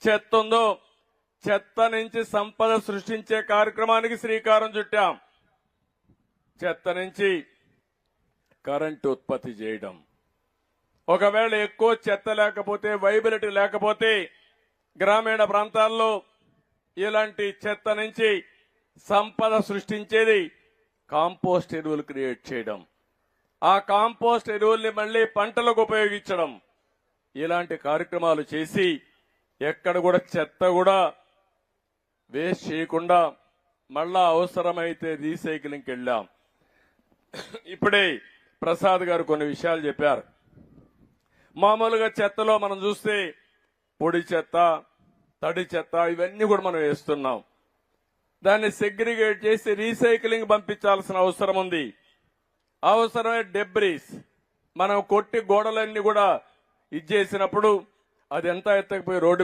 చెత్త ఉందో చెత్త నుంచి సంపద సృష్టించే కార్యక్రమానికి శ్రీకారం చుట్టాం. చెత్త నుంచి కరెంటు ఉత్పత్తి చేయడం, ఒకవేళ ఎక్కువ చెత్త లేకపోతే వైబిలిటీ లేకపోతే గ్రామీణ ప్రాంతాల్లో ఇలాంటి చెత్త నుంచి సంపద సృష్టించేది కాంపోస్ట్ ఎరువులు క్రియేట్ చేయడం, ఆ కాంపోస్ట్ ఎరువుల్ని మళ్లీ పంటలకు ఉపయోగించడం, ఇలాంటి కార్యక్రమాలు చేసి ఎక్కడ కూడా చెత్త కూడా వేస్ట్ చేయకుండా మళ్ళా అవసరమైతే రీసైక్లింగ్కి వెళ్ళాం. ఇప్పుడే ప్రసాద్ గారు కొన్ని విషయాలు చెప్పారు. మామూలుగా చెత్తలో మనం చూస్తే పొడి చెత్త, తడి చెత్త ఇవన్నీ కూడా మనం వేస్తున్నాం. దాన్ని సెగ్రిగేట్ చేసి రీసైక్లింగ్ పంపించాల్సిన అవసరం ఉంది. అవసరమే డెబ్రీస్ మనం కొట్టి గోడలన్నీ కూడా ఇచ్చేసినప్పుడు అది ఎంత ఎత్తకపోయి రోడ్డు